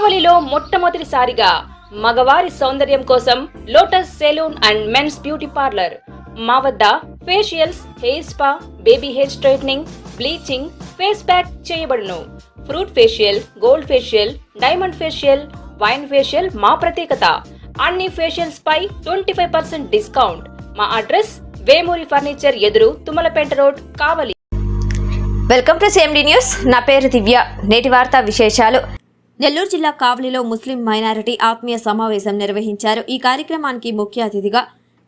కావలిలో మొట్టమొదటిసారిగా మగవారి సౌందర్యం కోసం Lotus Salon and men's beauty parlour. మా వద్ద facials, hair spa, baby hair straightening, bleaching, face pack చేయబడును. Fruit facial, gold facial, diamond facial, wine facial మా ప్రత్యేకత. అన్ని ఫేషియల్స్ పై 25% డిస్కౌంట్. మా అడ్రస్ వేమూరి ఫర్నిచర్ ఎదురు, Tummalapeta road, Kavali. Welcome to CMD news. నా పేరు దివ్య. నేటి వార్తా విశేషాలు. నెల్లూరు జిల్లా కావలిలో ముస్లిం మైనారిటీ ఆత్మీయ సమావేశం నిర్వహించారు. ఈ కార్యక్రమానికి ముఖ్య అతిథిగా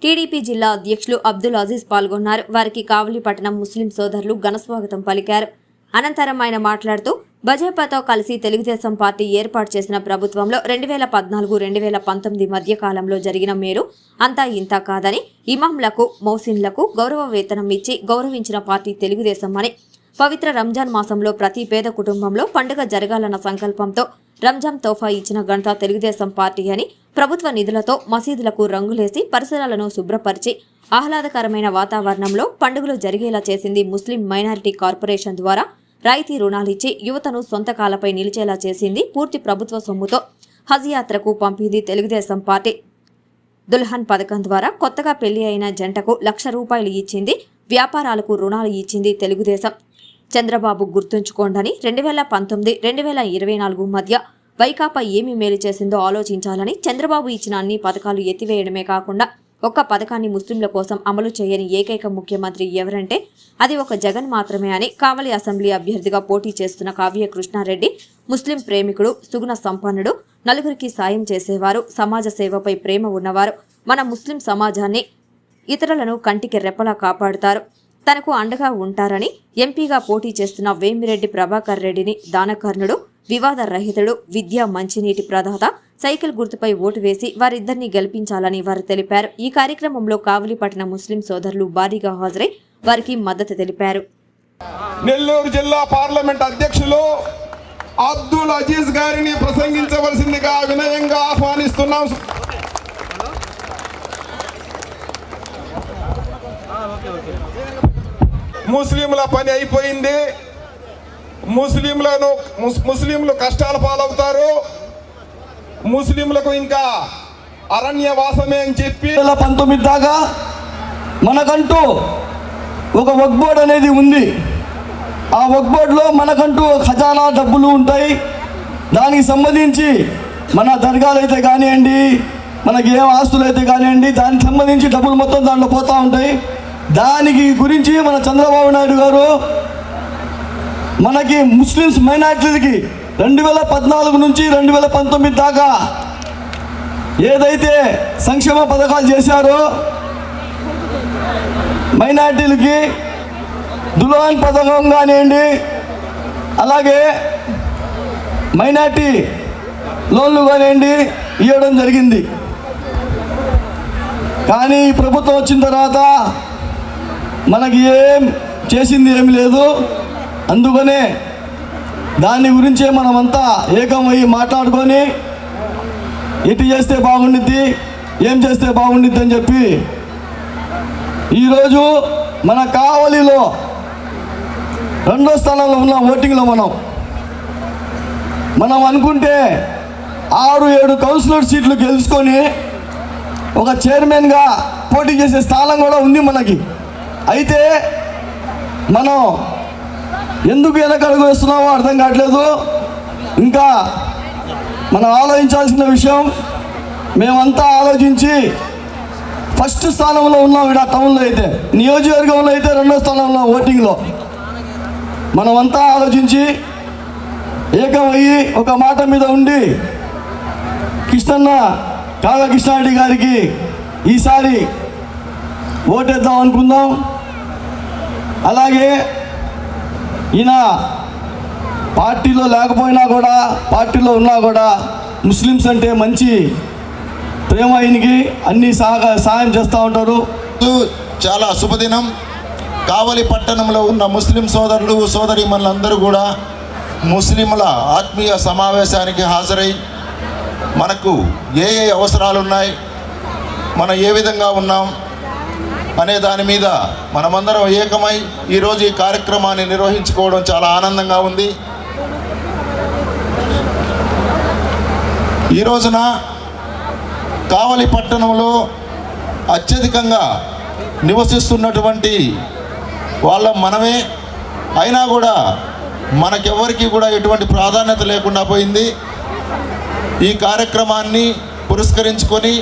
టీడీపీ జిల్లా అధ్యక్షులు అబ్దుల్ అజీజ్ పాల్గొన్నారు. వారికి కావలి పట్టణం ముస్లిం సోదరులు ఘనస్వాగతం పలికారు. అనంతరం ఆయన మాట్లాడుతూ భాజపాతో కలిసి తెలుగుదేశం పార్టీ ఏర్పాటు చేసిన ప్రభుత్వంలో 2014-2019 మధ్య కాలంలో జరిగిన మేలు అంతా ఇంతా కాదని, ఇమాంలకు, మౌసిన్లకు గౌరవ వేతనం ఇచ్చి గౌరవించిన పార్టీ తెలుగుదేశం అని, పవిత్ర రంజాన్ మాసంలో ప్రతి పేద కుటుంబంలో పండుగ జరగాలన్న సంకల్పంతో రంజాన్ తోఫా ఇచ్చిన ఘనత తెలుగుదేశం పార్టీ అని, ప్రభుత్వ నిధులతో మసీదులకు రంగులేసి పరిసరాలను శుభ్రపరిచి ఆహ్లాదకరమైన వాతావరణంలో పండుగలు జరిగేలా చేసింది ముస్లిం మైనారిటీ కార్పొరేషన్ ద్వారా రాయితీ రుణాలిచ్చి యువతను సొంత కాలపై నిలిచేలా చేసింది పూర్తి ప్రభుత్వ సొమ్ముతో హజ్ యాత్రకు పంపింది తెలుగుదేశం పార్టీ. దుల్హన్ పథకం ద్వారా కొత్తగా పెళ్లి అయిన జంటకు ₹1,00,000 ఇచ్చింది. వ్యాపారాలకు రుణాలు ఇచ్చింది తెలుగుదేశం. చంద్రబాబు గుర్తుంచుకోండని 2019-2024 మధ్య వైకాపా ఏమి మేలు చేసిందో ఆలోచించాలని, చంద్రబాబు ఇచ్చిన అన్ని పథకాలు ఎత్తివేయడమే కాకుండా ఒక్క పథకాన్ని ముస్లింల కోసం అమలు చేయని ఏకైక ముఖ్యమంత్రి ఎవరంటే అది ఒక జగన్ మాత్రమే అని కావలి అసెంబ్లీ అభ్యర్థిగా పోటీ చేస్తున్న కావ్య కృష్ణారెడ్డి ముస్లిం ప్రేమికుడు, సుగుణ సంపన్నుడు, నలుగురికి సాయం చేసేవారు, సమాజ సేవపై ప్రేమ ఉన్నవారు, మన ముస్లిం సమాజాన్ని, ఇతరులను కంటికి రెప్పలా కాపాడుతారు, తనకు అండగా ఉంటారని ఎంపీగా పోటీ చేస్తున్న వేమిరెడ్డి ప్రభాకర్ రెడ్డిని దానకర్ణుడు, వివాద రహితుడు, విద్యా మంచినీటి ప్రదాత, సైకిల్ గుర్తుపై ఓటు వేసి వారిద్దరిని గెలిపించాలని వారు తెలిపారు. ఈ కార్యక్రమంలో కావలి పట్టణ ముస్లిం సోదరులు భారీగా హాజరై వారికి మద్దతు తెలిపారు. నెల్లూరు జిల్లా పార్లమెంట్ అధ్యక్షులు అబ్దుల్ అజీజ్ గారిని ప్రసంగించవలసిందిగా వినయంగా ఆహ్వానిస్తున్నాం. ముస్లింల పని అయిపోయింది. ముస్లింలు కష్టాల పాలవుతారు. ముస్లింలకు ఇంకా అరణ్యవాసమే అని చెప్పి 2019 దాకా మనకంటూ ఒక వక్ఫ్ బోర్డ్ అనేది ఉంది. ఆ వక్ఫ్ బోర్డులో మనకంటూ ఖజానా డబ్బులు ఉంటాయి. దానికి సంబంధించి మన దర్గాలు అయితే కానివ్వండి, మనకి ఏం ఆస్తులు అయితే కానివ్వండి, దానికి సంబంధించి డబ్బులు మొత్తం దాంట్లో పోతూ ఉంటాయి. దానికి గురించి మన చంద్రబాబు నాయుడు గారు మనకి ముస్లిమ్స్ మైనారిటీలకి 2014 నుంచి 2019 దాకా ఏదైతే సంక్షేమ పథకాలు చేశారో మైనారిటీలకి దుల్హన్ పథకం కానివ్వండి, అలాగే మైనారిటీ లోన్లు కానివ్వండి ఇవ్వడం జరిగింది. కానీ ఈ ప్రభుత్వం వచ్చిన తర్వాత మనకి ఏం చేసింది ఏమి లేదు. అందుకనే దాని గురించే మనమంతా ఏకమయ్యి మాట్లాడుకొని ఎటు చేస్తే బాగుండిద్ది, ఏం చేస్తే బాగుండిద్ది అని చెప్పి ఈరోజు మన కావలిలో 2వ స్థానంలో ఉన్న ఓటింగ్లో మనం అనుకుంటే 6-7 కౌన్సిలర్ సీట్లు గెలుచుకొని ఒక చైర్మన్గా పోటీ చేసే స్థానం కూడా ఉంది మనకి. అయితే మనం ఎందుకు వెనకడుగు వేస్తున్నామో అర్థం కావట్లేదు. ఇంకా మనం ఆలోచించాల్సిన విషయం, మేమంతా ఆలోచించి ఫస్ట్ స్థానంలో ఉన్నాం. ఇక్కడ టౌన్లో అయితే, నియోజకవర్గంలో అయితే 2వ స్థానంలో ఓటింగ్లో. మనమంతా ఆలోచించి ఏకమయ్యి ఒక మాట మీద ఉండి కావ్య కృష్ణారెడ్డి గారికి ఈసారి ఓటేద్దాం అనుకుందాం. అలాగే ఈయన పార్టీలో లేకపోయినా కూడా, పార్టీలో ఉన్నా కూడా ముస్లిమ్స్ అంటే మంచి ప్రేమ, ఈయనకి అన్ని సహాయం చేస్తూ ఉంటారు. చాలా శుభదినం. కావలి పట్టణంలో ఉన్న ముస్లిం సోదరులు సోదరీమణులందరూ కూడా ముస్లింల ఆత్మీయ సమావేశానికి హాజరై మనకు ఏ అవసరాలు ఉన్నాయి, మనం ఏ విధంగా ఉన్నాం అనే దాని మీద మనమందరం ఏకమై ఈరోజు ఈ కార్యక్రమాన్ని నిర్వహించుకోవడం చాలా ఆనందంగా ఉంది. ఈ రోజున కావలి పట్టణంలో అత్యధికంగా నివసిస్తున్నటువంటి వాళ్ళ మనమే, అయినా కూడా మనకెవరికి కూడా ఎటువంటి ప్రాధాన్యత లేకుండా పోయింది. ఈ కార్యక్రమాన్ని పురస్కరించుకొని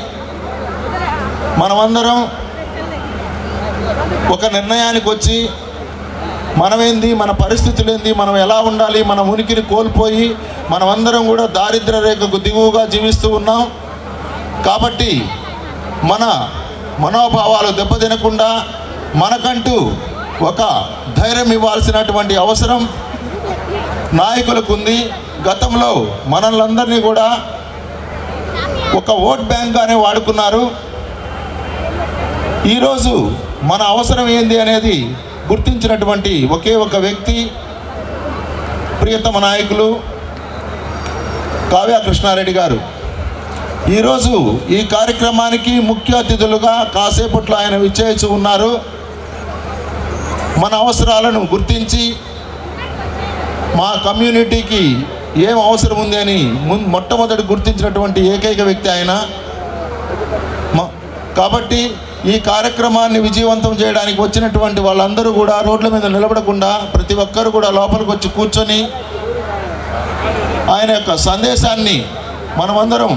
మనమందరం ఒక నిర్ణయానికి వచ్చి మనమేంది, మన పరిస్థితులు ఏంది, మనం ఎలా ఉండాలి, మన ఉనికిని కోల్పోయి మనమందరం కూడా దారిద్ర్య రేఖకు దిగువగా జీవిస్తూ ఉన్నాం. కాబట్టి మన మనోభావాలు దెబ్బతినకుండా మనకంటూ ఒక ధైర్యం ఇవ్వాల్సినటువంటి అవసరం నాయకులకు ఉంది. గతంలో మనల్ని కూడా ఒక ఓట్ బ్యాంక్గానే వాడుకున్నారు. ఈరోజు మన అవసరం ఏంది అనేది గుర్తించినటువంటి ఒకే ఒక వ్యక్తి ప్రియతమ నాయకులు కావ్య కృష్ణారెడ్డి గారు. ఈరోజు ఈ కార్యక్రమానికి ముఖ్య అతిథులుగా కాసేపట్లో ఆయన విచ్చేసి ఉన్నారు. మన అవసరాలను గుర్తించి మా కమ్యూనిటీకి ఏం అవసరం ఉంది అని మొట్టమొదటి గుర్తించినటువంటి ఏకైక వ్యక్తి ఆయన. కాబట్టి ఈ కార్యక్రమాన్ని విజయవంతం చేయడానికి వచ్చినటువంటి వాళ్ళందరూ కూడా రోడ్ల మీద నిలబడకుండా ప్రతి ఒక్కరు కూడా లోపలికి వచ్చి కూర్చొని ఆయన యొక్క సందేశాన్ని మనమందరం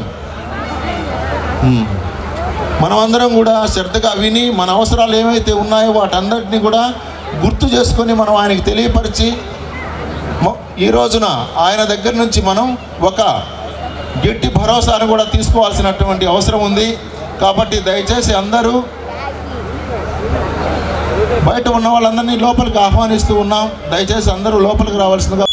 కూడా శ్రద్ధగా విని మన అవసరాలు ఏమైతే ఉన్నాయో వాటన్నిటిని కూడా గుర్తు చేసుకొని మనం ఆయనకి తెలియపరిచి ఈ రోజున ఆయన దగ్గర నుంచి మనం ఒక గట్టి భరోసాను కూడా తీసుకోవాల్సినటువంటి అవసరం ఉంది. కాబట్టి దయచేసి అందరూ బయట ఉన్న వాళ్ళందరినీ లోపలికి ఆహ్వానిస్తూ ఉన్నాం. దయచేసి అందరూ లోపలికి రావాల్సిందిగా.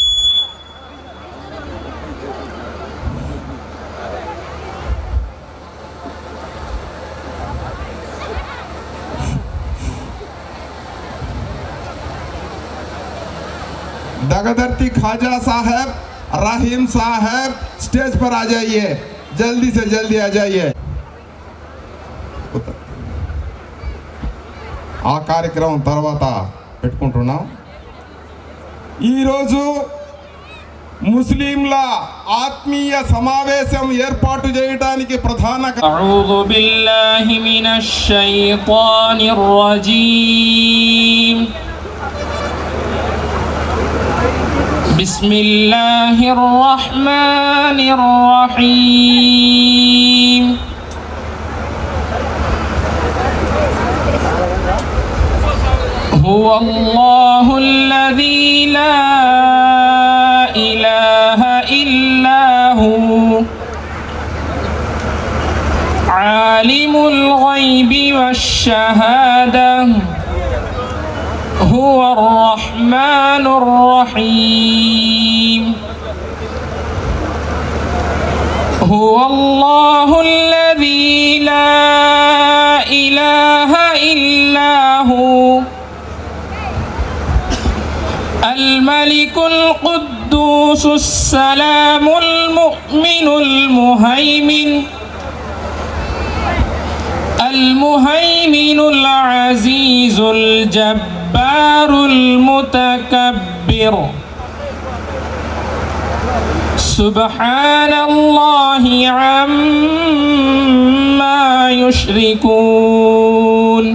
दगदर्ती ख्वाजा साहब, रहीम साहब स्टेज पर आ जाइए, जल्दी से जल्दी आ जाइए. ఆ కార్యక్రమం తర్వాత పెట్టుకుంటున్నాం. ఈరోజు ముస్లింల ఆత్మీయ సమావేశం ఏర్పాటు చేయడానికి ప్రధాన అఊదు బిల్లాహి మినష్ షైతానిర్ రజీం. బిస్మిల్లాహిర్ రహ్మానిర్ రహీం. هو الله الذي لا إله إلا هو عالم الغيب والشهادة هو الرحمن الرحيم. هو الله الذي لا إله إلا هو الملك القدوس السلام المؤمن المهيمن العزيز الجبار المتكبر. سبحان الله عما يشركون.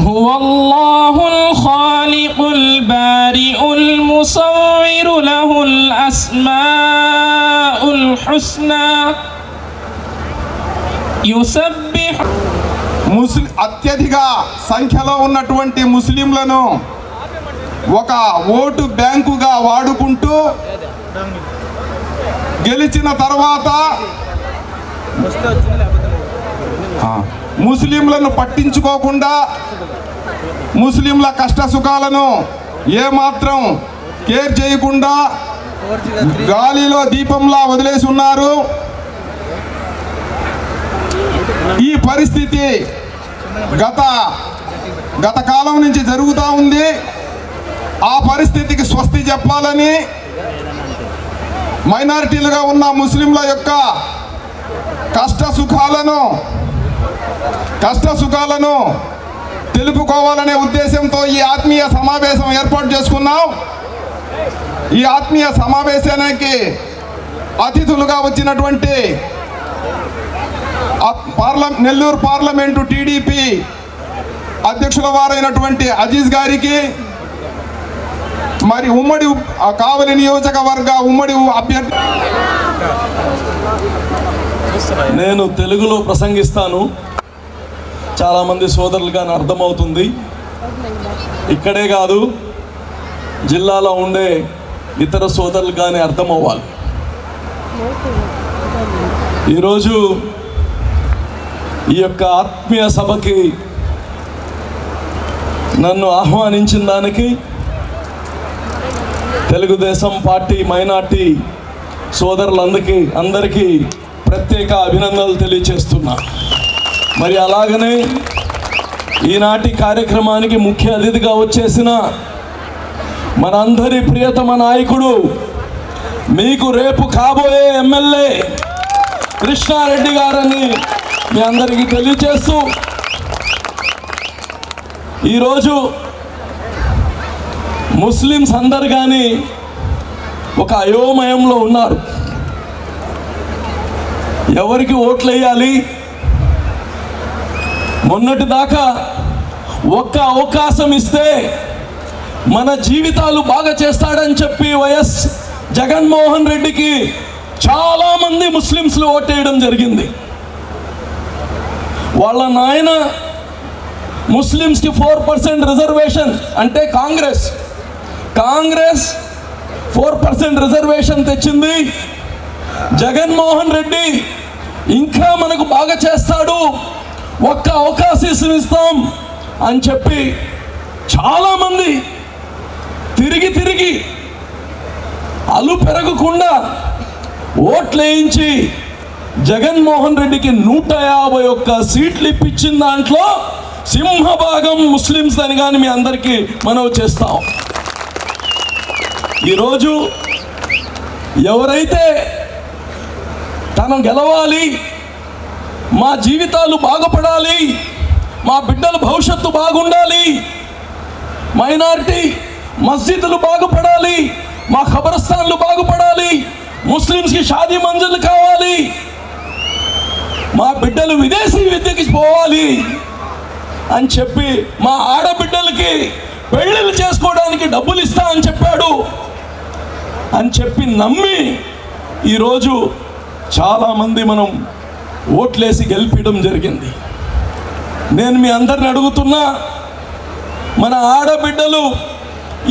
هو الله الخالق البارئ المصور له الأسماء الحسنى يسبح. అత్యధిక సంఖ్యలో ఉన్నటువంటి ముస్లింలను ఒక ఓటు బ్యాంకుగా వాడుకుంటూ గెలిచిన తర్వాత ముస్లింలను పట్టించుకోకుండా ముస్లింల కష్ట సుఖాలను ఏమాత్రం కేర్ చేయకుండా గాలిలో దీపంలా వదిలేసి ఉన్నారు. ఈ పరిస్థితి గత కాలం నుంచి జరుగుతూ ఉంది. ఆ పరిస్థితికి స్వస్తి చెప్పాలని మైనారిటీలుగా ఉన్న ముస్లింల యొక్క కష్ట సుఖాలను తెలుపుకోవాలనే ఉద్దేశంతో ఈ ఆత్మీయ సమావేశం ఏర్పాటు చేసుకున్నాం. ఈ ఆత్మీయ సమావేశానికి అతిథులుగా వచ్చినటువంటి నెల్లూరు పార్లమెంటు టీడీపీ అధ్యక్షుల వారైనటువంటి అజీజ్ గారికి, మరి ఉమ్మడి కావలి నియోజకవర్గ ఉమ్మడి అభ్యర్థి. నేను తెలుగులో ప్రసంగిస్తాను, చాలామంది సోదరులు కానీ అర్థమవుతుంది. ఇక్కడే కాదు, జిల్లాలో ఉండే ఇతర సోదరులు కానీ అర్థమవ్వాలి. ఈరోజు ఈ యొక్క ఆత్మీయ సభకి నన్ను ఆహ్వానించిన దానికి తెలుగుదేశం పార్టీ మైనార్టీ సోదరులందరికీ ప్రత్యేక అభినందనలు తెలియజేస్తున్నా. మరి అలాగనే ఈనాటి కార్యక్రమానికి ముఖ్య అతిథిగా వచ్చేసిన మనందరి ప్రియతమ నాయకుడు, మీకు రేపు కాబోయే ఎమ్మెల్యే కృష్ణారెడ్డి గారని మీ అందరికీ తెలియజేస్తూ, ఈరోజు ముస్లిమ్స్ అందరు కానీ ఒక అయోమయంలో ఉన్నారు. ఎవరికి ఓట్లు వేయాలి? మొన్నటి దాకా ఒక్క అవకాశం ఇస్తే మన జీవితాలు బాగా చేస్తాడని చెప్పి వైఎస్ జగన్మోహన్ రెడ్డికి చాలామంది ముస్లిమ్స్లు ఓటేయడం జరిగింది. వాళ్ళ నాయన ముస్లిమ్స్కి 4% రిజర్వేషన్ అంటే కాంగ్రెస్ 4% రిజర్వేషన్ తెచ్చింది. జగన్మోహన్ రెడ్డి ఇంకా మనకు బాగా చేస్తాడు, ఒక్క అవకాశం ఇస్తాం అని చెప్పి చాలామంది తిరిగి అలు పెరగకుండా ఓట్లు వేయించి జగన్మోహన్ రెడ్డికి 151 సీట్లు ఇప్పించిన దాంట్లో సింహభాగం ముస్లిమ్స్ అని కానీ మీ అందరికీ మనవి చేస్తాం. ఈరోజు ఎవరైతే తను గెలవాలి, మా జీవితాలు బాగుపడాలి, మా బిడ్డల భవిష్యత్తు బాగుండాలి, మైనారిటీ మస్జిదులు బాగుపడాలి, మా ఖబరస్థాన్లు బాగుపడాలి, ముస్లిమ్స్కి షాదీ మంజులు కావాలి, మా బిడ్డలు విదేశీ విద్యకి పోవాలి అని చెప్పి మా ఆడబిడ్డలకి పెళ్ళిళ్ళు చేసుకోవడానికి డబ్బులు ఇస్తా అని చెప్పాడు అని చెప్పి నమ్మి ఈరోజు చాలామంది మనం ఓట్లేసి గెలిపించడం జరిగింది. నేను మీ అందరిని అడుగుతున్నా, మన ఆడబిడ్డలు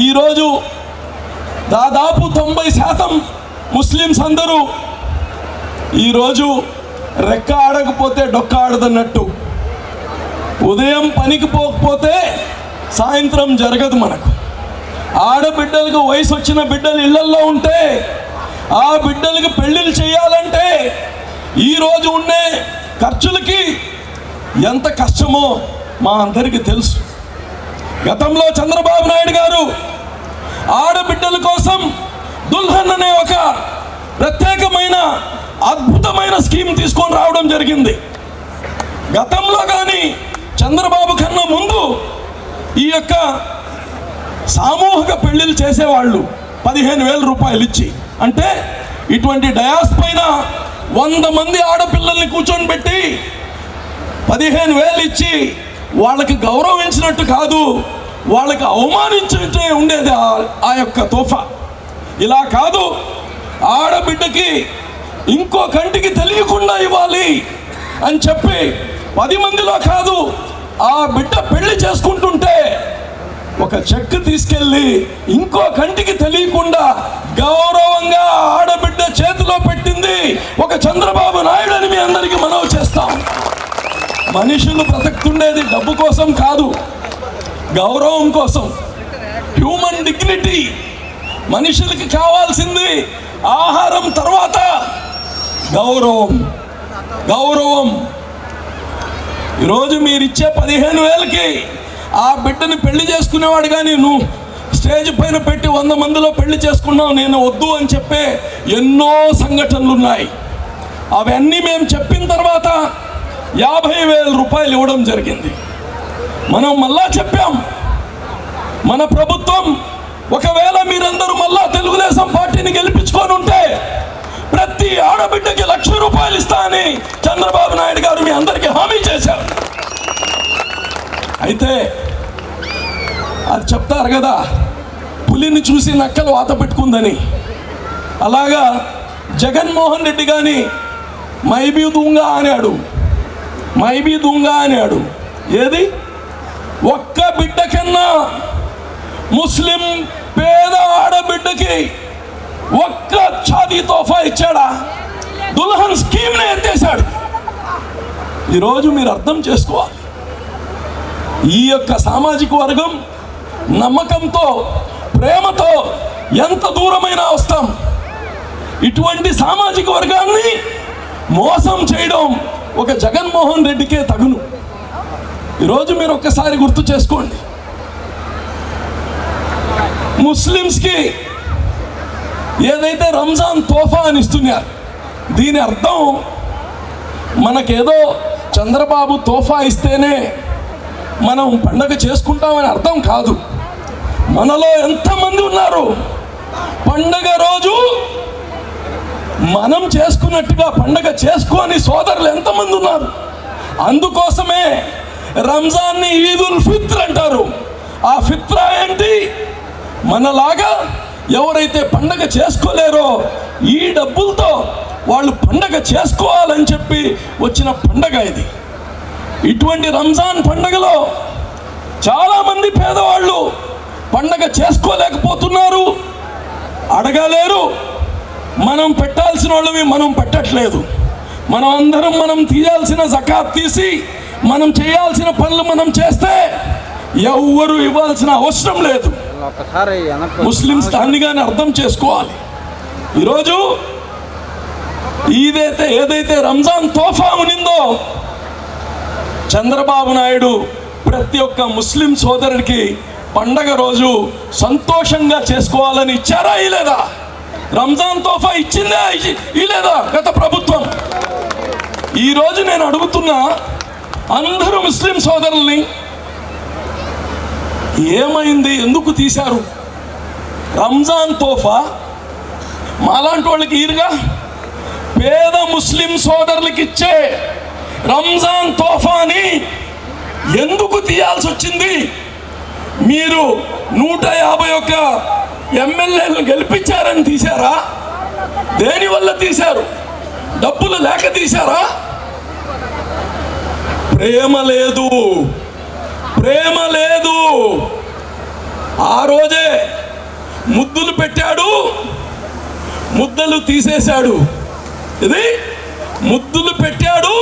ఈరోజు దాదాపు 90% ముస్లిమ్స్ అందరూ ఈరోజు రెక్క ఆడకపోతే డొక్క ఆడదన్నట్టు, ఉదయం పనికి పోకపోతే సాయంత్రం జరగదు. మనకు ఆడబిడ్డలకు వయసు వచ్చిన బిడ్డలు ఇళ్లల్లో ఉంటే ఆ బిడ్డలకు పెళ్ళిళ్ళు చేయాలంటే ఈరోజు ఉండే ఖర్చులకి ఎంత కష్టమో మా అందరికీ తెలుసు. గతంలో చంద్రబాబు నాయుడు గారు ఆడబిడ్డల కోసం దుల్హన్ అనే ఒక ప్రత్యేకమైన అద్భుతమైన స్కీమ్ తీసుకొని రావడం జరిగింది. గతంలో కానీ చంద్రబాబు కన్నా ముందు ఈ యొక్క సామూహిక పెళ్ళిళ్ళు చేసేవాళ్ళు 15,000 రూపాయలు ఇచ్చి, అంటే ఇటువంటి డయాస్ పైన 100 మంది ఆడపిల్లల్ని కూర్చొని పెట్టి 15,000 ఇచ్చి వాళ్ళకి గౌరవించినట్టు కాదు, వాళ్ళకి అవమానించినట్టే ఉండేది ఆ యొక్క తోఫా. ఇలా కాదు, ఆడబిడ్డకి ఇంకో కంటికి తెలియకుండా ఇవ్వాలి అని చెప్పి 10 మందిలో కాదు, ఆ బిడ్డ పెళ్లి చేసుకుంటుంటే ఒక చెక్ తీసుకెళ్ళి ఇంకో కంటికి తెలియకుండా గౌరవంగా ఆడబిడ్డ చేతిలో పెట్టింది ఒక చంద్రబాబు నాయుడు అని మీ అందరికీ మనవి చేస్తాం. మనుషులు బ్రతుకుతుండేది డబ్బు కోసం కాదు, గౌరవం కోసం. Human dignity. మనుషులకి కావాల్సింది ఆహారం తర్వాత గౌరవం. ఈరోజు మీరు ఇచ్చే 15,000కి ఆ బిడ్డని పెళ్లి చేసుకునేవాడు కానీ నువ్వు స్టేజ్ పైన పెట్టి 100 మందిలో పెళ్లి చేసుకున్నావు, నేను వద్దు అని చెప్పే ఎన్నో సంఘటనలు ఉన్నాయి. అవన్నీ మేము చెప్పిన తర్వాత 50,000 రూపాయలు ఇవ్వడం జరిగింది. మనం మళ్ళా చెప్పాం, మన ప్రభుత్వం ఒకవేళ మీరందరూ మళ్ళా తెలుగుదేశం పార్టీని గెలిపించుకొని ఉంటే ప్రతి ప్రతి ఆడబిడ్డకి 1,00,000 రూపాయలు ఇస్తా అని చంద్రబాబు నాయుడు గారు మీ అందరికీ హామీ చేశారు. అయితే అది చెప్తారు కదా, పులిని చూసి నక్కలు వాత పెట్టుకుందని. అలాగా జగన్మోహన్ రెడ్డి కానీ మైబీ దూంగా అన్నాడు. ఏది ఒక్క బిడ్డ కన్నా ముస్లిం పేద ఆడబిడ్డకి ఒక్క షాదీ తోఫా ఇచ్చాడా? దుల్హన్ స్కీమ్నే ఎత్తేశాడు. ఈరోజు మీరు అర్థం చేసుకోవాలి, ఈ యొక్క సామాజిక వర్గం నమ్మకంతో ప్రేమతో ఎంత దూరమైనా వస్తాం. ఇటువంటి సామాజిక వర్గాన్ని మోసం చేయడం ఒక జగన్మోహన్ రెడ్డికే తగును. ఈరోజు మీరు ఒక్కసారి గుర్తు చేసుకోండి, ముస్లిమ్స్కి ఏదైతే రంజాన్ తోఫా అని ఇస్తున్నారు, దీని అర్థం మనకేదో చంద్రబాబు తోఫా ఇస్తేనే మనం పండగ చేసుకుంటామని అర్థం కాదు. మనలో ఎంతమంది ఉన్నారు పండగ రోజు మనం చేసుకున్నట్టుగా పండగ చేసుకోని సోదరులు ఎంతమంది ఉన్నారు? అందుకోసమే రంజాన్ని ఈదుల్ ఫిత్ర్ అంటారు. ఆ ఫిత్రా ఏంటి? మనలాగా ఎవరైతే పండగ చేసుకోలేరో ఈ డబ్బులతో వాళ్ళు పండగ చేసుకోవాలని చెప్పి వచ్చిన పండగ ఇది. ఇటువంటి రంజాన్ పండగలో చాలామంది పేదవాళ్ళు పండగ చేసుకోలేకపోతున్నారు, అడగలేరు. మనం పెట్టాల్సిన వాళ్ళవి మనం పెట్టట్లేదు. మనం అందరం మనం తీయాల్సిన జకాత్ తీసి మనం చేయాల్సిన పనులు మనం చేస్తే ఎవ్వరు ఇవ్వాల్సిన అవసరం లేదు. ముస్లిమ్స్ దాన్నిగానే అర్థం చేసుకోవాలి. ఈరోజు ఏదైతే రంజాన్ తోఫా ఉనిందో చంద్రబాబు నాయుడు ప్రతి ఒక్క ముస్లిం సోదరుడికి పండగ రోజు సంతోషంగా చేసుకోవాలని ఇచ్చారా ఇలేదా? రంజాన్ తోఫా ఇచ్చిందా ఇలేదా గత ప్రభుత్వం? ఈరోజు నేను అడుగుతున్నా అందరూ ముస్లిం సోదరుల్ని, ఏమైంది? ఎందుకు తీశారు రంజాన్ తోఫా? మాలాంటి వాళ్ళకి ఈరుగా పేద ముస్లిం సోదరులకి ఇచ్చే రంజాన్ తోఫాని ఎందుకు తీయాల్సి వచ్చింది? మీరు 151 ఎమ్మెల్యేలను గెలిపించారని తీశారా? దేనివల్ల తీశారు? డబ్బులు లేక తీశారా? ప్రేమ లేదు. ఆ రోజే ముద్దులు పెట్టాడు, ముద్దలు తీసేశాడు. ఇది ముద్దులు పెట్టాడు,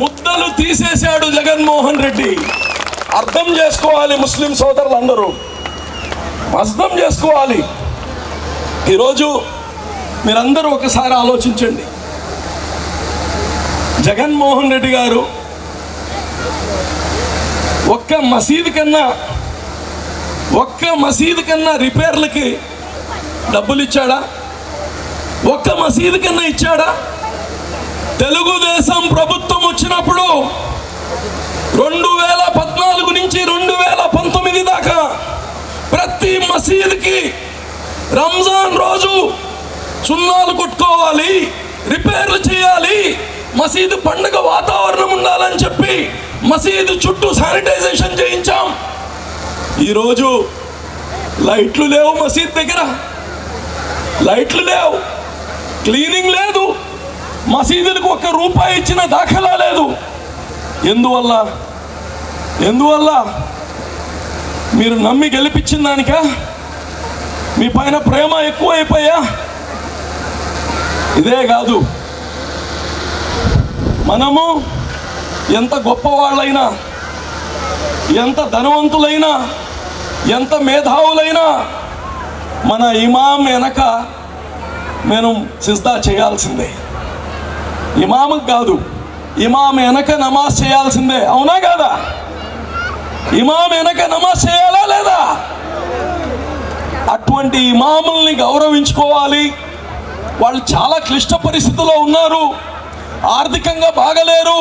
ముద్దలు తీసేశాడు జగన్మోహన్ రెడ్డి. అర్థం చేసుకోవాలి ముస్లిం సోదరులందరూ, అర్థం చేసుకోవాలి. ఈరోజు మీరందరూ ఒకసారి ఆలోచించండి. జగన్మోహన్ రెడ్డి గారు ఒక్క మసీదు కన్నా రిపేర్లకి డబ్బులు ఇచ్చాడా? ఒక్క మసీదు కన్నా ఇచ్చాడా? తెలుగుదేశం ప్రభుత్వం వచ్చినప్పుడు 2014 నుంచి 2019 దాకా ప్రతి మసీదుకి రంజాన్ రోజు సున్నాలు కొట్టుకోవాలి, రిపేర్లు చేయాలి, మసీదు పండుగ వాతావరణం ఉండాలని చెప్పి మసీదు చుట్టూ శానిటైజేషన్ చేయించాం. ఈరోజు లైట్లు లేవు, మసీద్ దగ్గర లైట్లు లేవు, క్లీనింగ్ లేదు, మసీదులకు ₹1 ఇచ్చిన దాఖలా లేదు. ఎందువల్ల? మీరు నమ్మి గెలిపించిన దానికా? మీ పైన ప్రేమ ఎక్కువైపోయా? ఇదే కాదు, మనము ఎంత గొప్పవాళ్ళైనా, ఎంత ధనవంతులైనా, ఎంత మేధావులైనా మన ఇమాం వెనక మేము సిజ్దా చేయాల్సిందే. ఇమాము కాదు, ఇమాం వెనక నమాజ్ చేయాల్సిందే. అవునా కాదా? ఇమాం వెనక నమాజ్ చేయాలా లేదా? అటువంటి ఇమాముల్ని గౌరవించుకోవాలి. వాళ్ళు చాలా క్లిష్ట పరిస్థితుల్లో ఉన్నారు, ఆర్థికంగా బాగలేరు.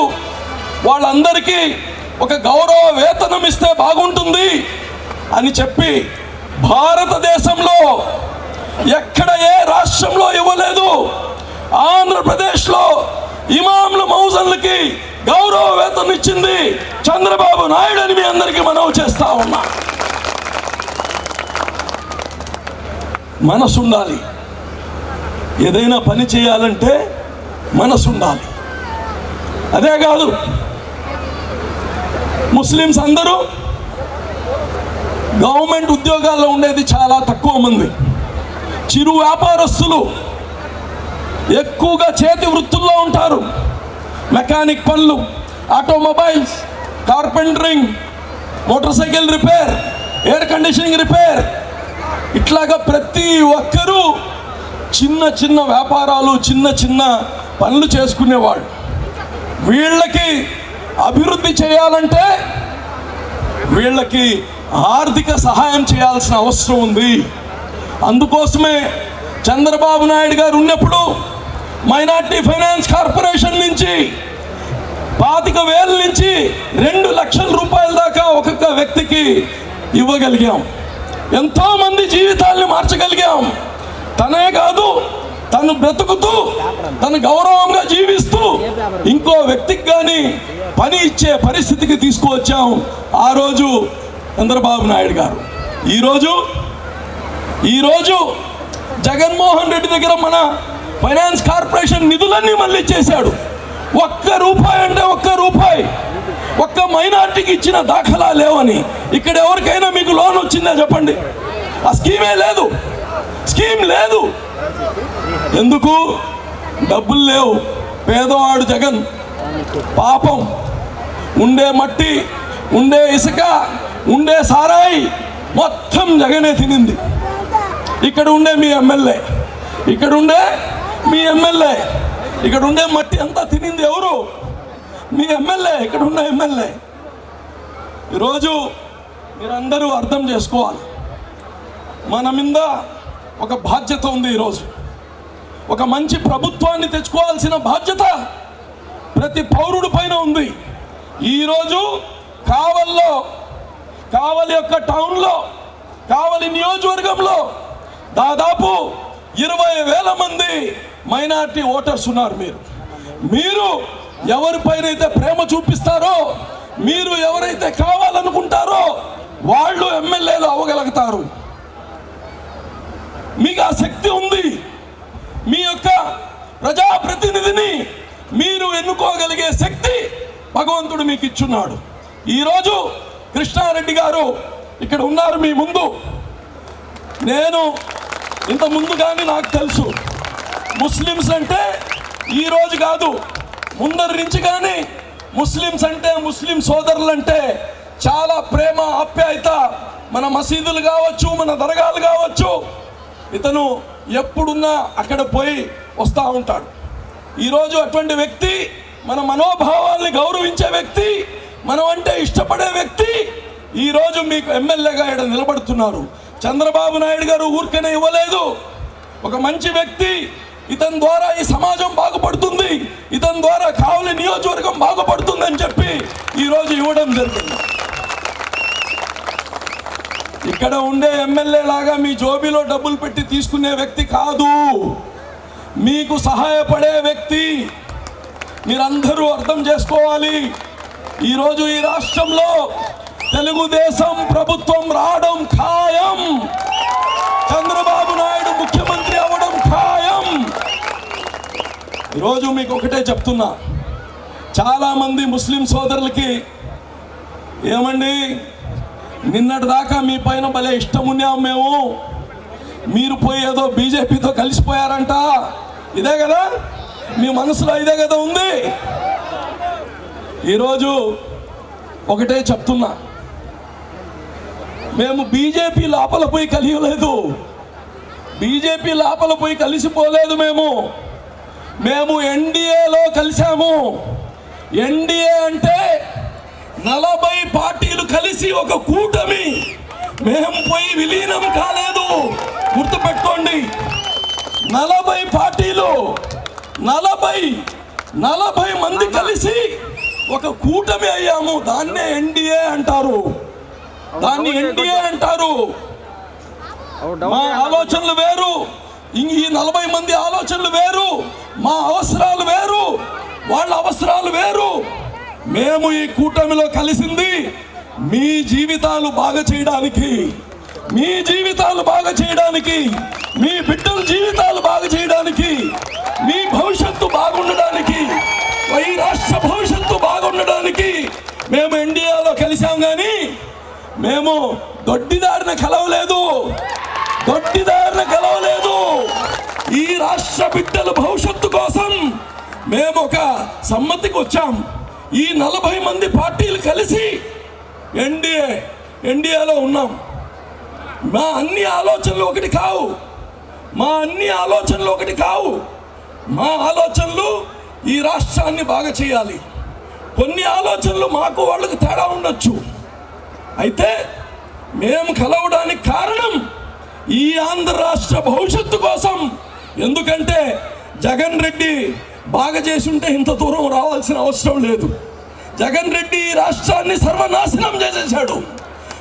వాళ్ళందరికీ ఒక గౌరవ వేతనం ఇస్తే బాగుంటుంది అని చెప్పి భారతదేశంలో ఎక్కడ ఏ రాష్ట్రంలో ఇవ్వలేదు. ఆ ఆంధ్రప్రదేశ్లో ఇమాంల మౌజన్లకి గౌరవ వేతనం ఇచ్చింది చంద్రబాబు నాయుడు అని మీ అందరికీ మనవి చేస్తా ఉన్నా. మనసు ఉండాలి, ఏదైనా పని చేయాలంటే మనసు ఉండాలి. అదే కాదు, ముస్లిమ్స్ అందరూ గవర్నమెంట్ ఉద్యోగాల్లో ఉండేది చాలా తక్కువ మంది. చిరు వ్యాపారస్తులు ఎక్కువగా చేతి వృత్తుల్లో ఉంటారు. మెకానిక్ పనులు, automobiles, carpentering, motor cycle repair, air conditioning repair, ఇట్లాగా ప్రతి ఒక్కరూ చిన్న చిన్న వ్యాపారాలు, చిన్న చిన్న పనులు చేసుకునేవాళ్ళు. వీళ్ళకి అభివృద్ధి చేయాలంటే వీళ్ళకి ఆర్థిక సహాయం చేయాల్సిన అవసరం ఉంది. అందుకోసమే చంద్రబాబు నాయుడు గారు ఉన్నప్పుడు మైనార్టీ ఫైనాన్స్ కార్పొరేషన్ నుంచి 25,000 నుంచి 2 లక్షల రూపాయల దాకా ఒక్కొక్క వ్యక్తికి ఇవ్వగలిగాం. ఎంతోమంది జీవితాల్ని మార్చగలిగాం. తనే కాదు, తను బ్రతుకుతూ తను గౌరవంగా జీవిస్తూ ఇంకో వ్యక్తికి కానీ పని ఇచ్చే పరిస్థితికి తీసుకువచ్చాం ఆ రోజు చంద్రబాబు నాయుడు గారు. ఈరోజు జగన్మోహన్ రెడ్డి దగ్గర మన ఫైనాన్స్ కార్పొరేషన్ నిధులన్నీ మళ్ళీ చేశాడు. ఒక్క రూపాయి ఒక్క మైనార్టీకి ఇచ్చిన దాఖలా లేవని. ఇక్కడ ఎవరికైనా మీకు లోన్ వచ్చిందా చెప్పండి? ఆ స్కీమ్ లేదు. ఎందుకు? డబ్బులు లేవు. పేదవాడు జగన్ పాపం ఉండే మట్టి, ఉండే ఇసుక, ఉండే సారాయి మొత్తం జగనే తినింది. ఇక్కడ ఉండే మీ ఎమ్మెల్యే, ఇక్కడ ఉండే మట్టి అంతా తినింది ఎవరు? మీ ఎమ్మెల్యే, ఇక్కడ ఉన్న ఎమ్మెల్యే. ఈరోజు మీరందరూ అర్థం చేసుకోవాలి, మన మీద ఒక బాధ్యత ఉంది. ఈరోజు ఒక మంచి ప్రభుత్వాన్ని తెచ్చుకోవాల్సిన బాధ్యత ప్రతి పౌరుడి పైన ఉంది. ఈరోజు కావలి యొక్క టౌన్లో, కావలి నియోజకవర్గంలో దాదాపు 20,000 మంది మైనారిటీ ఓటర్స్ ఉన్నారు. మీరు ఎవరిపైన అయితే ప్రేమ చూపిస్తారో, మీరు ఎవరైతే కావాలనుకుంటారో వాళ్ళు ఎమ్మెల్యేలు అవ్వగలుగుతారు. మీకు ఆ శక్తి ఉంది. మీ యొక్క ప్రజాప్రతినిధిని మీరు ఎన్నుకోగలిగే శక్తి భగవంతుడు మీకు ఇచ్చున్నాడు. ఈరోజు కృష్ణారెడ్డి గారు ఇక్కడ ఉన్నారు మీ ముందు. నేను ఇంత ముందు కానీ నాకు తెలుసు, ముస్లిమ్స్ అంటే ఈరోజు కాదు, ముందరి నుంచి కానీ ముస్లిమ్స్ అంటే, ముస్లిం సోదరులంటే చాలా ప్రేమ, ఆప్యాయత. మన మసీదులు కావచ్చు, మన దర్గాలు కావచ్చు, ఇతను ఎప్పుడున్నా అక్కడ పోయి వస్తూ ఉంటాడు. ఈరోజు అటువంటి వ్యక్తి, మన మనోభావాల్ని గౌరవించే వ్యక్తి, మనం అంటే ఇష్టపడే వ్యక్తి ఈరోజు మీకు ఎమ్మెల్యేగా ఇక్కడ నిలబడుతున్నారు. చంద్రబాబు నాయుడు గారు ఊరికనే ఇవ్వలేదు. ఒక మంచి వ్యక్తి, ఇతని ద్వారా ఈ సమాజం బాగుపడుతుంది, ఇతని ద్వారా కావలి నియోజకవర్గం బాగుపడుతుందని చెప్పి ఈరోజు ఇవ్వడం జరిగింది. ఇక్కడ ఉండే ఎమ్మెల్యే లాగా మీ జోబీలో డబ్బులు పెట్టి తీసుకునే వ్యక్తి కాదు, మీకు సహాయపడే వ్యక్తి. మీరందరూ అర్థం చేసుకోవాలి. ఈరోజు ఈ రాష్ట్రంలో తెలుగుదేశం ప్రభుత్వం రావడం ఖాయం, చంద్రబాబు నాయుడు ముఖ్యమంత్రి అవ్వడం ఖాయం. ఈరోజు మీకు ఒకటే చెప్తున్నా, చాలామంది ముస్లిం సోదరులకి ఏమండి నిన్నటి దాకా మీ పైన భలే ఇష్టం ఉన్నాం మేము, మీరు పోయి ఏదో బీజేపీతో కలిసిపోయారంట, ఇదే కదా మీ మనసులో, ఇదే కదా ఉంది. ఈరోజు ఒకటే చెప్తున్నా, మేము బీజేపీ లోపల పోయి కలియలేదు, బీజేపీ లోపల పోయి కలిసిపోలేదు. మేము ఎన్డీఏలో కలిసాము. ఎన్డీఏ అంటే 40 పార్టీలు కలిసి ఒక కూటమి. మేము పోయి విలీనం కాలేదు, గుర్తుపెట్టుకోండి. 40 పార్టీలు, 40 మంది కలిసి ఒక కూటమి అయ్యాము. దాన్నే ఎన్డీఏ అంటారు, దాన్ని ఎన్డీఏ అంటారు. మా ఆలోచనలు వేరు, ఈ 40 మంది ఆలోచనలు వేరు, మా అవసరాలు వేరు, వాళ్ళ అవసరాలు వేరు. మేము ఈ కూటమిలో కలిసింది మీ జీవితాలు బాగా చేయడానికి, మీ జీవితాలు బాగా చేయడానికి, మీ బిడ్డల జీవితాలు బాగా చేయడానికి, మీ భవిష్యత్తు బాగుండడానికి, ఈ రాష్ట్ర భవిష్యత్తు బాగుండడానికి మేము ఎన్డీఏలో కలిసాం. కానీ మేము దొడ్డిదారిన కలవలేదు, దొడ్డిదారిన కలవలేదు. ఈ రాష్ట్ర బిడ్డల భవిష్యత్తు కోసం మేము ఒక సమ్మతికి వచ్చాం. ఈ 40 మంది పార్టీలు కలిసి ఎన్డీఏలో ఉన్నాం. మా అన్ని ఆలోచనలు ఒకటి కావు, మా అన్ని ఆలోచనలు ఒకటి కావు. మా ఆలోచనలు ఈ రాష్ట్రాన్ని బాగా చేయాలి. కొన్ని ఆలోచనలు మాకు వాళ్ళకి తేడా ఉండొచ్చు. అయితే మేము కలవడానికి కారణం ఈ ఆంధ్ర రాష్ట్ర భవిష్యత్తు కోసం. ఎందుకంటే జగన్ రెడ్డి బాగా చేసి ఉంటే ఇంత దూరం రావాల్సిన అవసరం లేదు. జగన్ రెడ్డి ఈ రాష్ట్రాన్ని సర్వనాశనం చేసేశాడు.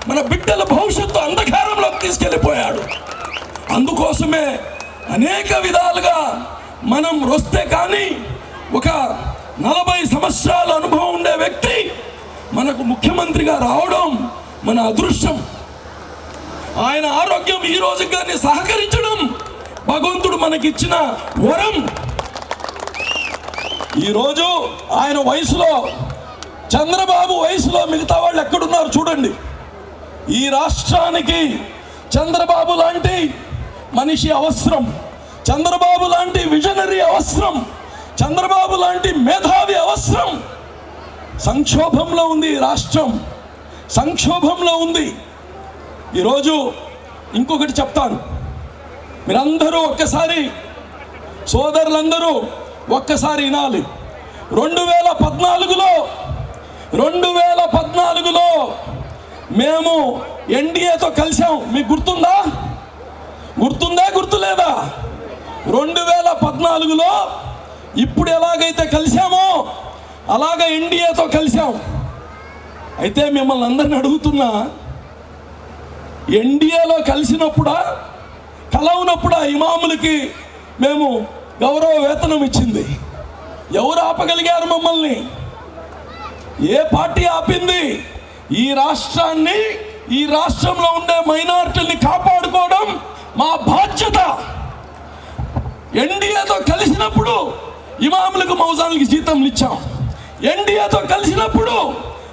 మన బిడ్డల భవిష్యత్తు అంధకారంలోకి తీసుకెళ్ళిపోయాడు. అందుకోసమే అనేక విధాలుగా మనం వస్తే కానీ ఒక 40 సంవత్సరాల అనుభవం ఉండే వ్యక్తి మనకు ముఖ్యమంత్రిగా రావడం మన అదృష్టం. ఆయన ఆరోగ్యం ఈ రోజు కానీ సహకరించడం భగవంతుడు మనకిచ్చిన వరం. ఈరోజు ఆయన వయసులో, చంద్రబాబు వయసులో మిగతా వాళ్ళు ఎక్కడున్నారు చూడండి. ఈ రాష్ట్రానికి చంద్రబాబు లాంటి మనిషి అవసరం, చంద్రబాబు లాంటి విజనరీ అవసరం, చంద్రబాబు లాంటి మేధావి అవసరం. సంక్షోభంలో ఉంది ఈ రాష్ట్రం, సంక్షోభంలో ఉంది. ఈరోజు ఇంకొకటి చెప్తాను, మీరందరూ ఒక్కసారి, సోదరులందరూ ఒక్కసారి వినాలి. 2014లో మేము ఎన్డీఏతో కలిసాం. మీకు గుర్తుందా? గుర్తులేదా? 2014లో ఇప్పుడు ఎలాగైతే కలిసామో అలాగా ఎన్డీఏతో కలిసాం. అయితే మిమ్మల్ని అందరిని అడుగుతున్నా, ఎన్డీఏలో కలవనప్పుడు ఇమాములకి మేము గౌరవ వేతనం ఇచ్చింది? ఎవరు ఆపగలిగారు మమ్మల్ని? ఏ పార్టీ ఆపింది? ఈ రాష్ట్రాన్ని, ఈ రాష్ట్రంలో ఉండే మైనారిటీని కాపాడుకోవడం మా బాధ్యత. ఎన్డీఏతో కలిసినప్పుడు ఇమాములకు మౌజాన్కి జీతంలు ఇచ్చాం. ఎన్డీఏతో కలిసినప్పుడు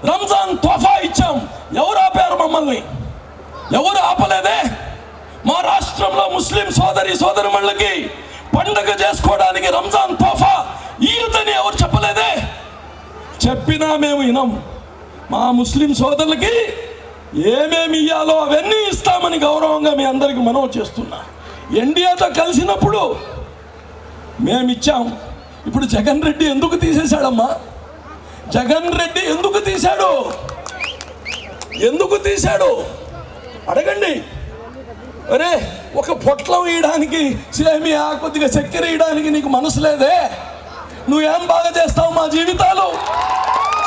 రంజాన్ తోఫా ఇచ్చాం. ఎవరు ఆపారు మమ్మల్ని? ఎవరు ఆపలేదే. మా రాష్ట్రంలో ముస్లిం సోదరిమణులకి పండుగ చేసుకోవడానికి రంజాన్ తోఫా ఇయ్యొద్దని ఎవరు చెప్పలేదే. చెప్పినా మేము వినం. మా ముస్లిం సోదరులకి ఏమేమి ఇయ్యాలో అవన్నీ ఇస్తామని గౌరవంగా మీ అందరికి మనవి చేస్తున్నా. ఎన్డీఏతో కలిసినప్పుడు మేమిచ్చాం. ఇప్పుడు జగన్ రెడ్డి ఎందుకు తీసేశాడమ్మా? జగన్ రెడ్డి ఎందుకు తీశాడు అడగండి. అరే, ఒక పొట్లం వేయడానికి, సేమియా కొద్దిగా చక్కెర వేయడానికి నీకు మనసు లేదే? నువ్వేం బాగా చేస్తావు మా జీవితాలు?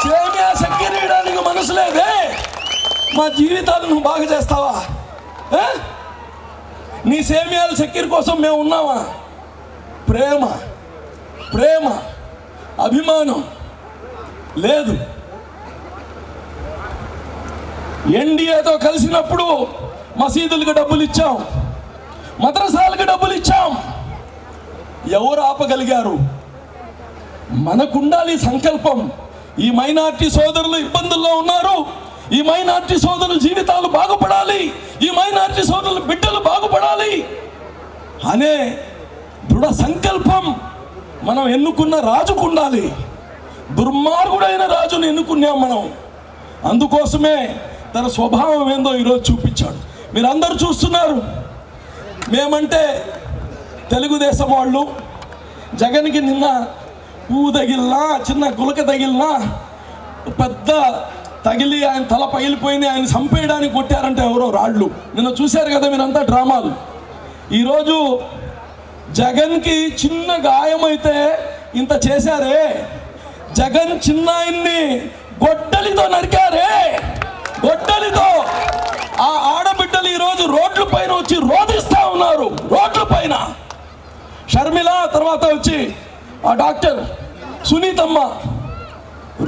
సేమియా చక్కెర వేయడానికి మనసు లేదే? మా జీవితాలు నువ్వు బాగా చేస్తావా? నీ సేమియాల చక్కెర కోసం మేము ఉన్నావా? ప్రేమ అభిమానం లేదు. ఎన్డీఏతో కలిసినప్పుడు మసీదులకు డబ్బులు ఇచ్చాం, మద్రసాలకు డబ్బులు ఇచ్చాం. ఎవరు ఆపగలిగారు? మనకుండాలి సంకల్పం. ఈ మైనార్టీ సోదరులు ఇబ్బందుల్లో ఉన్నారు, ఈ మైనార్టీ సోదరుల జీవితాలు బాగుపడాలి, ఈ మైనార్టీ సోదరుల బిడ్డలు బాగుపడాలి అనే దృఢ సంకల్పం మనం ఎన్నుకున్న రాజుకు ఉండాలి. దుర్మార్గుడైన రాజును ఎన్నుకున్నాం మనం. అందుకోసమే తన స్వభావం ఏందో ఈరోజు చూపించాడు. మీరందరూ చూస్తున్నారు. మేమంటే తెలుగుదేశం వాళ్ళు జగన్కి నిన్న పువ్వు తగిలినా, చిన్న గులక తగిలినా, పెద్ద తగిలి ఆయన తల పగిలిపోయినాయి, ఆయన చంపేయడానికి కొట్టారంటే ఎవరో రాళ్ళు. నిన్న చూశారు కదా మీరంతా డ్రామాలు. ఈరోజు జగన్కి చిన్న గాయమైతే ఇంత చేశారే. జగన్ చిన్నాయన్ని గొడ్డలితో నరికారే, గొడ్డలితో. ఆ ఆడబిడ్డలు ఈరోజు రోడ్ల పైన వచ్చి రోధిస్తా ఉన్నారు. రోడ్ల పైన షర్మిల, తర్వాత వచ్చి ఆ డాక్టర్ సునీతమ్మ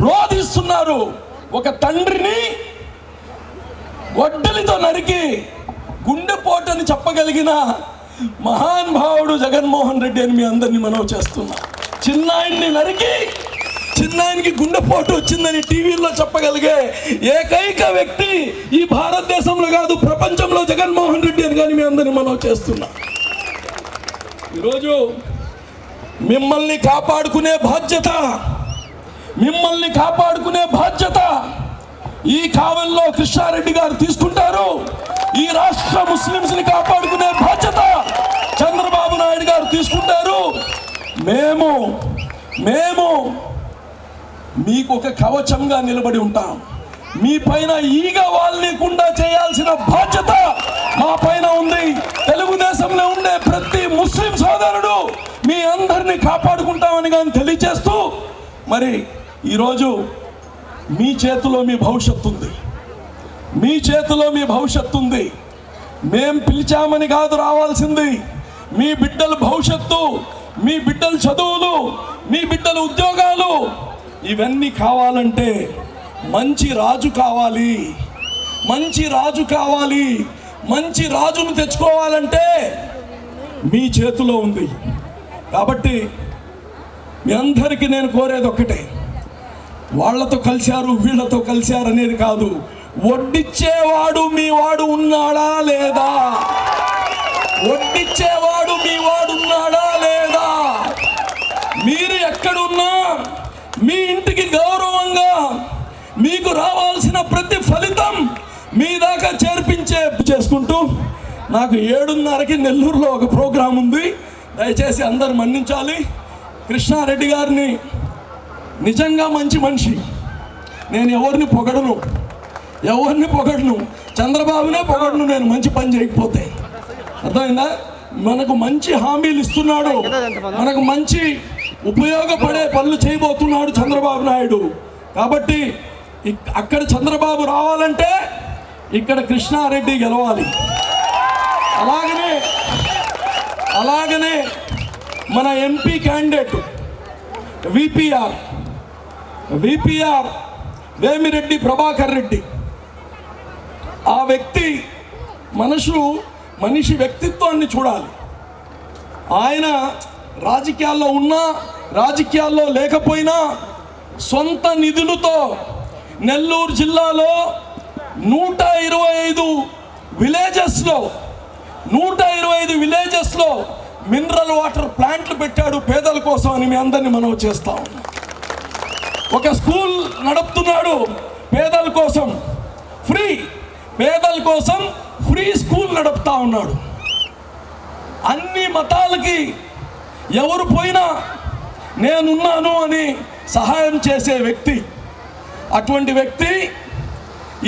రోధిస్తున్నారు. ఒక తండ్రిని గొడ్డలితో నరికి గుండెపోటని చెప్పగలిగిన మహానుభావుడు జగన్మోహన్ రెడ్డి అని మీ అందరినీ మనవి చేస్తున్నా. చిన్నాయన్ని నరికి చిన్నాయనికి గుండెపోటు వచ్చిందని టీవీలో చెప్పగలిగే ఏకైక వ్యక్తి ఈ భారతదేశంలో కాదు, ప్రపంచంలో జగన్మోహన్ రెడ్డి అని కానీ మీ అందరినీ మనవి చేస్తున్నా. ఈరోజు మిమ్మల్ని కాపాడుకునే బాధ్యత ఈ కావల్లో కృష్ణారెడ్డి గారు తీసుకుంటారు. ఈ రాష్ట్ర ముస్లింస్ని కాపాడుకునే బాధ్యత చంద్రబాబు నాయుడు గారు తీసుకుంటారు. మేము మీకు ఒక కవచంగా నిలబడి ఉంటాం. మీ పైన ఈగ వాల్లేకుండా చేయాల్సిన బాధ్యత మా పైన ఉంది. తెలుగుదేశంలో ఉండే ప్రతి ముస్లిం సోదరుడు మీ అందరినీ కాపాడుకుంటామని కానీ తెలియజేస్తూ, మరి ఈరోజు మీ చేతిలో మీ భవిష్యత్తు ఉంది. మేం పిలిచామని కాదు రావాల్సింది. మీ బిడ్డల భవిష్యత్తు, మీ బిడ్డల చదువులు, మీ బిడ్డల ఉద్యోగాలు ఇవన్నీ కావాలంటే మంచి రాజు కావాలి. మంచి రాజును తెచ్చుకోవాలంటే మీ చేతిలో ఉంది. కాబట్టి మీ అందరికీ నేను కోరేది ఒక్కటే, వాళ్ళతో కలిశారు వీళ్ళతో కలిశారు అనేది కాదు, వడ్డిచ్చేవాడు మీ వాడు ఉన్నాడా లేదా? మీరు ఎక్కడున్నా మీ ఇంటికి గౌరవంగా మీకు రావాల్సిన ప్రతి ఫలితం మీ దాకా చేసుకుంటూ నాకు 7:30కి నెల్లూరులో ఒక ప్రోగ్రాం ఉంది. దయచేసి అందరు మన్నించాలి. కృష్ణారెడ్డి గారిని నిజంగా మంచి మనిషి. నేను ఎవరిని పొగడను, చంద్రబాబునే పొగడను నేను మంచి పని చేయకపోతే. అర్థమైందా? మనకు మంచి హామీలు ఇస్తున్నాడు, మనకు మంచి ఉపయోగపడే పనులు చేయబోతున్నాడు చంద్రబాబు నాయుడు. కాబట్టి అక్కడ చంద్రబాబు రావాలంటే ఇక్కడ కృష్ణారెడ్డి గెలవాలి. అలాగనే మన MP candidate VPR Vemireddy Prabhakar Reddy, ఆ వ్యక్తి మనిషి వ్యక్తిత్వాన్ని చూడాలి. ఆయన రాజకీయాల్లో ఉన్నా రాజకీయాల్లో లేకపోయినా సొంత నిధులతో నెల్లూరు జిల్లాలో 125 విలేజెస్లో మినరల్ వాటర్ ప్లాంట్లు పెట్టాడు పేదల కోసం అని మీ అందరినీ మనవి చేస్తాం. ఒక స్కూల్ నడుపుతున్నాడు పేదల కోసం ఫ్రీ స్కూల్ నడుపుతా ఉన్నాడు. అన్ని మతాలకి ఎవరు పోయినా నేనున్నాను అని సహాయం చేసే వ్యక్తి. అటువంటి వ్యక్తి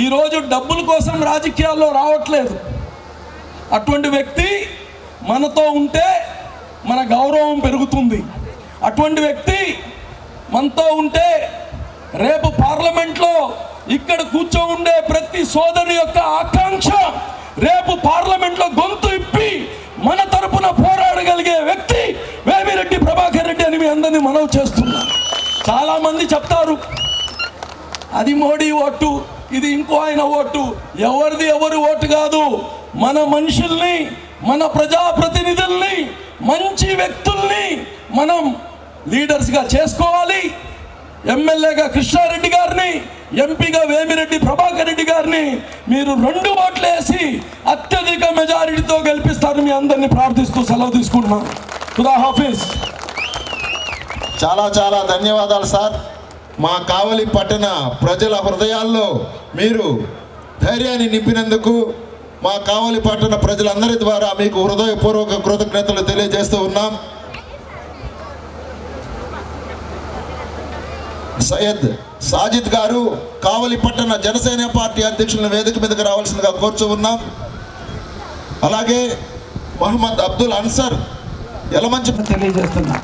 ఈరోజు డబ్బుల కోసం రాజకీయాల్లో రావట్లేదు. అటువంటి వ్యక్తి మనతో ఉంటే మన గౌరవం పెరుగుతుంది. అటువంటి వ్యక్తి మనతో ఉంటే రేపు పార్లమెంట్లో ఇక్కడ కూర్చోండే ప్రతి సోదరు యొక్క ఆకాంక్ష రేపు పార్లమెంట్లో గొంతు ఇప్పి మన తరపున పోరాడగలిగే వ్యక్తి వేమిరెడ్డి ప్రభాకర్ రెడ్డి అని మీ అందరినీ మనవి చేస్తున్నా. చాలామంది చెప్తారు అది మోడీ ఓటు, ఇది ఇంకో ఆయన ఓటు. ఎవరి ఓటు కాదు. మన మనుషుల్ని, మన ప్రజాప్రతినిధుల్ని, మంచి వ్యక్తుల్ని మనం లీడర్స్గా చేసుకోవాలి. ఎమ్మెల్యేగా కృష్ణారెడ్డి గారిని, ఎంపీగా వేమిరెడ్డి ప్రభాకర్ రెడ్డి గారిని మీరు 2 ఓట్లు వేసి అత్యధిక మెజారిటీతో గెలిపిస్తారని మీ అందరినీ ప్రార్థిస్తూ సెలవు తీసుకుంటున్నాను. ఖుదా హాఫీజ్. చాలా ధన్యవాదాలు సార్. మా కావలి పట్టణ ప్రజల హృదయాల్లో మీరు ధైర్యాన్ని నింపినందుకు మా కావలి పట్టణ ప్రజలందరి ద్వారా మీకు హృదయపూర్వక కృతజ్ఞతలు తెలియజేస్తూ ఉన్నాం. సయ్యద్ సాజిద్ గారు కావలి పట్టణ జనసేన పార్టీ అధ్యక్షులను వేదిక మీదకి రావాల్సిందిగా కోరుచూ ఉన్నాం. అలాగే మహమ్మద్ అబ్దుల్ అన్సర్ యలమంచి తెలియజేస్తున్నా.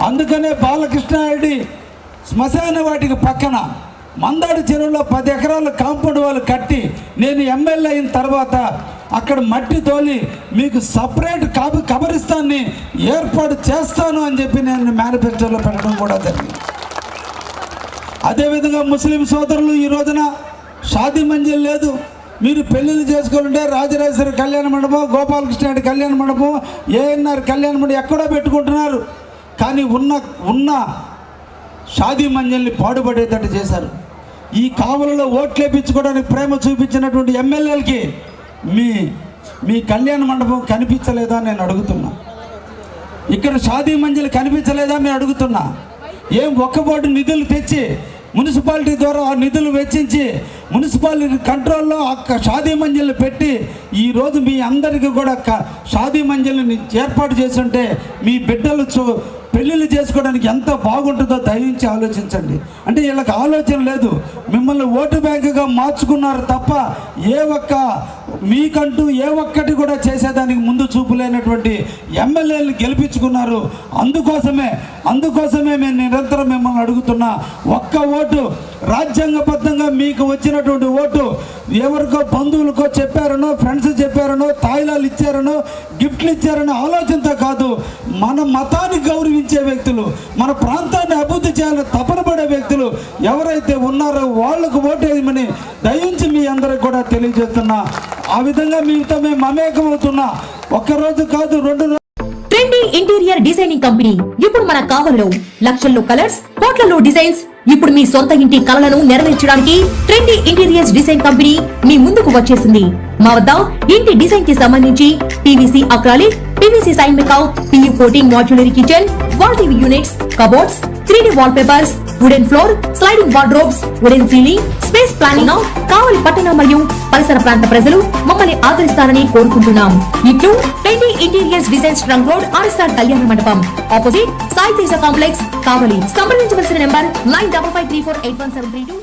అందుకనే బాలకృష్ణారెడ్డి శ్మశాన వాటికి పక్కన మందాడి చెరువులో 10 ఎకరాల కాంపౌండ్ వాళ్ళు కట్టి నేను ఎమ్మెల్యే అయిన తర్వాత అక్కడ మట్టి తోలి మీకు సపరేట్ కబ కబరిస్తాన్ని ఏర్పాటు చేస్తాను అని చెప్పి నేను మేనిఫెస్టోలో పెట్టడం కూడా జరిగింది. అదేవిధంగా ముస్లిం సోదరులు ఈ రోజున షాదీ మంజిల్ లేదు. మీరు పెళ్ళిళ్ళు చేసుకోవాలంటే రాజరాజేశ్వరి కళ్యాణ మండపం, గోపాలకృష్ణ కళ్యాణ మండపం, ఏఎన్ఆర్ కళ్యాణ మండపం ఎక్కడో పెట్టుకుంటున్నారు. కానీ ఉన్న షాదీ మంజిల్ని పాడుపడేటట్టు చేశారు. ఈ కావలలో ఓట్లు వేయించుకోవడానికి ప్రేమ చూపించినటువంటి ఎమ్మెల్యేలకి మీ కళ్యాణ మండపం కనిపించలేదా నేను అడుగుతున్నా. ఇక్కడ షాదీ మంజిల్ కనిపించలేదా నేను అడుగుతున్నా. ఏం ఒక్కబోటు నిధులు తెచ్చి మున్సిపాలిటీ ద్వారా నిధులు వెచ్చించి మున్సిపాలిటీ కంట్రోల్లో షాదీ మంజిల్ని పెట్టి ఈరోజు మీ అందరికీ కూడా షాదీ మంజిల్ని ఏర్పాటు చేస్తుంటే మీ బిడ్డలు పెళ్ళిళ్ళు చేసుకోవడానికి ఎంత బాగుంటుందో దయించి ఆలోచించండి. అంటే వీళ్ళకి ఆలోచన లేదు. మిమ్మల్ని ఓటు బ్యాంకుగా మార్చుకున్నారు తప్ప మీకంటూ ఏ ఒక్కటి కూడా చేసేదానికి ముందు చూపు లేనటువంటి ఎమ్మెల్యేలను గెలిపించుకున్నారు. అందుకోసమే మేము నిరంతరం మిమ్మల్ని అడుగుతున్నా, ఒక్క ఓటు రాజ్యాంగబద్ధంగా మీకు వచ్చినటువంటి ఓటు ఎవరికో బంధువులకో చెప్పారనో, ఫ్రెండ్స్ చెప్పారనో, తాయిలాలు ఇచ్చారనో, గిఫ్ట్లు ఇచ్చారనో ఆలోచనతో కాదు, మన మతాన్ని గౌరవించే వ్యక్తులు, మన ప్రాంతాన్ని అభివృద్ధి చేయాలని తపన పడే వ్యక్తులు ఎవరైతే ఉన్నారో వాళ్లకు ఓటేయమని దయించి మీ అందరికి కూడా తెలియజేస్తున్నా. ఆ విధంగా మీతో మేము మమేకమవుతున్నా. ఒక్కరోజు కాదు, 2 రోజులు. ట్రెండీ ఇంటీరియర్ డిజైనింగ్ కంపెనీ ఇప్పుడు మన కావలిలో లక్షల్లో కలర్స్, కోట్లలో డిజైన్స్. ఇప్పుడు మీ సొంత ఇంటి కలలను నెరవేర్చడానికి ట్రెండీ ఇంటీరియర్స్ డిజైన్ కంపెనీ మీ ముందుకు వచ్చేసింది. మా వద్ద ఇంటి డిజైన్ కి సంబంధించి పీవీసీ అక్రాలిక్, పీవీసీ సైన్ మేకౌట్, PU coating, modular kitchen, wall TV units, cupboards, 3D wall papers, wooden floor, sliding wardrobes, wooden ceiling, space planning. Kavali పట్టణ మరియు పరిసర ప్రాంత ప్రజలు మమ్మల్ని ఆదరిస్తారని కోరుకుంటున్నాం. ఇట్లు trendy interiors designs trunk road, RSR Kalyana Mandapam, opposite Sai Teja complex, Kavali. సంప్రదించవలసిన నెంబర్ 9553481732.